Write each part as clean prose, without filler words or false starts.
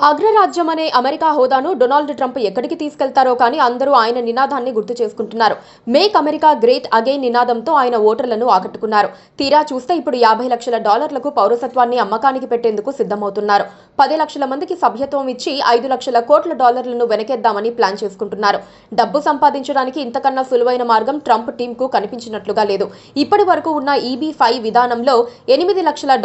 అగ్రరాజ్యం అనే అమెరికా హోదాను డొనాల్డ్ ట్రంప్ ఎక్కడికి తీసుకెళ్తారో కానీ అందరూ ఆయన నినాదాన్ని గుర్తు చేసుకుంటున్నారు. మేక్ అమెరికా గ్రేట్ అగైన్ నినాదంతో ఆయన ఓటర్లను ఆకట్టుకున్నారు. తీరా చూస్తే ఇప్పుడు $50 లక్షల పౌరసత్వాన్ని అమ్మకానికి పెట్టేందుకు సిద్ధమవుతున్నారు. 10 లక్షల మందికి సభ్యత్వం ఇచ్చి $5 లక్షల కోట్ల వెనకేద్దామని ప్లాన్ చేసుకుంటున్నారు. డబ్బు సంపాదించడానికి ఇంతకన్నా సులువైన మార్గం ట్రంప్ టీంకు కనిపించినట్లుగా లేదు. ఇప్పటి వరకు ఉన్న EB-5 విధానంలో $8 లక్షల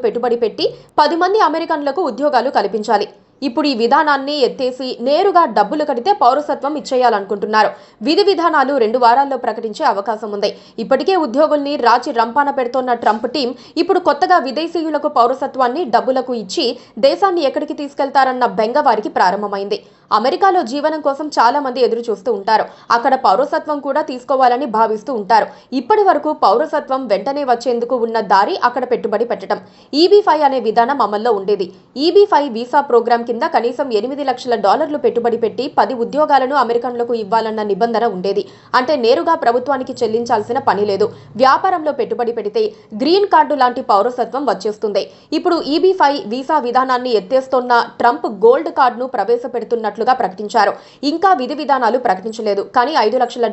పెట్టుబడి పెట్టి 10 మంది అమెరికన్లకు ఉద్యోగాలు కల్పించాలి. ఇప్పుడు ఈ విధానాన్ని ఎత్తేసి నేరుగా డబ్బులు కడితే పౌరసత్వం ఇచ్చేయాలనుకుంటున్నారు. విధి విధానాలు 2 వారాల్లో ప్రకటించే అవకాశం ఉంది. ఇప్పటికే ఉద్యోగుల్ని రాచి రంపాన పెడుతోన్న ట్రంప్ టీం ఇప్పుడు కొత్తగా విదేశీయులకు పౌరసత్వాన్ని డబ్బులకు ఇచ్చి దేశాన్ని ఎక్కడికి తీసుకెళ్తారన్న బెంగ వారికి ప్రారంభమైంది. అమెరికాలో జీవనం కోసం చాలా మంది ఎదురు చూస్తూ ఉంటారు. అక్కడ పౌరసత్వం కూడా తీసుకోవాలని భావిస్తూ ఉంటారు. ఇప్పటి వరకు పౌరసత్వం వెంటనే వచ్చేందుకు ఉన్న దారి అక్కడ పెట్టుబడి పెట్టడం. EB-5 అనే విధానం అమల్లో ఉండేది. EB-5 వీసా ప్రోగ్రాం కింద కనీసం $8 లక్షల పెట్టుబడి పెట్టి 10 ఉద్యోగాలను అమెరికన్లకు ఇవ్వాలన్న నిబంధన ఉండేది. అంటే నేరుగా ప్రభుత్వానికి చెల్లించాల్సిన పని లేదు. వ్యాపారంలో పెట్టుబడి పెడితే గ్రీన్ కార్డు లాంటి పౌరసత్వం వచ్చేస్తుంది. ఇప్పుడు EB-5 వీసా విధానాన్ని ఎత్తేస్తోన్న ట్రంప్ గోల్డ్ కార్డును ప్రవేశపెడుతున్నట్లుగా ప్రకటించారు. ఇంకా విధి విధానాలు ప్రకటించలేదు. కానీ $5 లక్షల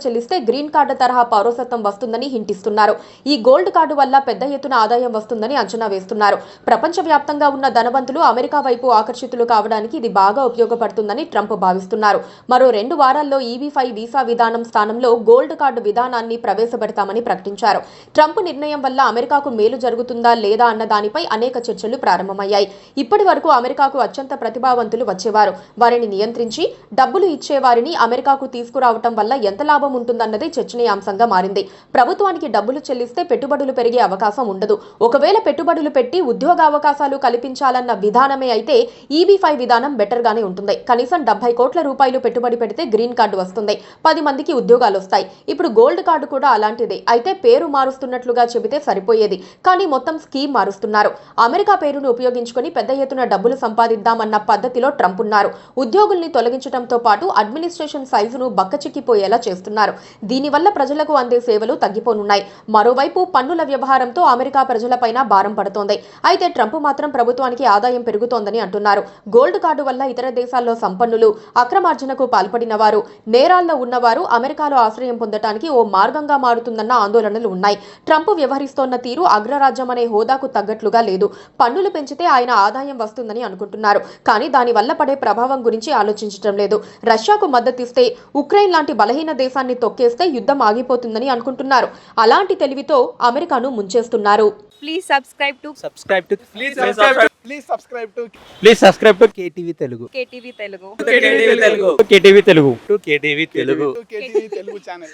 చెల్లిస్తే గ్రీన్ కార్డు తరహా పౌరసత్వం వస్తుందని హింటిస్తున్నారు. ఈ గోల్డ్ కార్డు వల్ల పెద్ద ఎత్తున ఆదాయం వస్తుందని అంచనా వేస్తున్నారు. ప్రపంచవ్యాప్తంగా ఉన్న ధనవంతులు అమెరికా వైపు ఆకర్షితులు కావడానికి ఇది బాగా ఉపయోగపడుతుందని ట్రంప్ భావిస్తున్నారు. మరో 2 వారాల్లో EB-5 వీసా విధానం స్థానంలో గోల్డ్ కార్డు విధానాన్ని ప్రవేశపెడతామని ప్రకటించారు. ట్రంప్ నిర్ణయం వల్ల అమెరికాకు మేలు జరుగుతుందా లేదా అన్న దానిపై అనేక చర్చలు ప్రారంభమయ్యాయి. ఇప్పటి వరకు అమెరికాకు అత్యంత ప్రతిభావంతులు వచ్చేవారు. వారిని నియంత్రించి డబ్బులు ఇచ్చేవారిని అమెరికాకు తీసుకురావటం వల్ల ఎంత లాభం ఉంటుందన్నదే చర్చనీయాంశంగా మారింది. ప్రభుత్వానికి డబ్బులు చెల్లిస్తే పెట్టుబడులు పెరిగే అవకాశం ఉండదు. ఒకవేళ పెట్టుబడులు పెట్టి ఉద్యోగ అవకాశాలు కల్పించాలన్న విధానమే అయితే EB-5 విధానం బెటర్ గానే ఉంటుంది. కనీసం $70 కోట్ల పెట్టుబడి పెడితే గ్రీన్ కార్డు వస్తుంది. 10 మందికి ఉద్యోగాలు వస్తాయి. ఇప్పుడు గోల్డ్ కార్డు కూడా అలాంటిదే. అయితే పేరు మారుస్తున్నట్లుగా చెబితే సరిపోయేది. కానీ మొత్తం స్కీమ్ మారుస్తున్నారు. అమెరికా పేరును ఉపయోగించుకొని పెద్ద ఎత్తున డబ్బులు సంపాదిద్దామన్న పద్ధతిలో ట్రంప్ ఉన్నారు. ఉద్యోగుల్ని తొలగించడంతో పాటు అడ్మినిస్ట్రేషన్ సైజును బక్కచిక్కిపోయేలా చేస్తున్నారు. దీనివల్ల ప్రజలకు అందే సేవలు తగ్గిపోనున్నాయి. మరోవైపు పన్నుల వ్యవహారంతో అమెరికా ప్రజలపైన భారం పడుతోంది. అయితే ట్రంప్ మాత్రం ప్రభుత్వానికి ఆదాయం పెరుగుతోందని అంటున్నారు. గోల్డ్ కార్డు వల్ల ఇతర దేశాల్లో సంపన్నులు, అక్రమార్జనకు పాల్పడిన వారు, నేరాల్లో ఉన్నవారు అమెరికాలో ఆశ్రయం పొందటానికి ఓ మార్గంగా మారుతుందన్న ఆందోళనలు ఉన్నాయి. ట్రంప్ వ్యవహరిస్తోన్న తీరు అగ్రరాజ్యం అనే హోదాకు తగ్గట్లుగా లేదు. పన్నులు పెంచితే ఆయన ఆదాయం వస్తుందని అనుకుంటున్నారు. కానీ దానివల్ల పడే ప్రభావం గురించి ఆలోచించడం లేదు. రష్యాకు మద్దతిస్తే ఉక్రెయిన్ లాంటి బలహీన దేశాన్ని తొక్కేస్తే యుద్ధం ఆగిపోతుందని అనుకుంటున్నారు. అలాంటి తెలివితో అమెరికాను ముంచేస్తున్నారు. Please subscribe to KTV Telugu. KTV Telugu. KTV Telugu channel.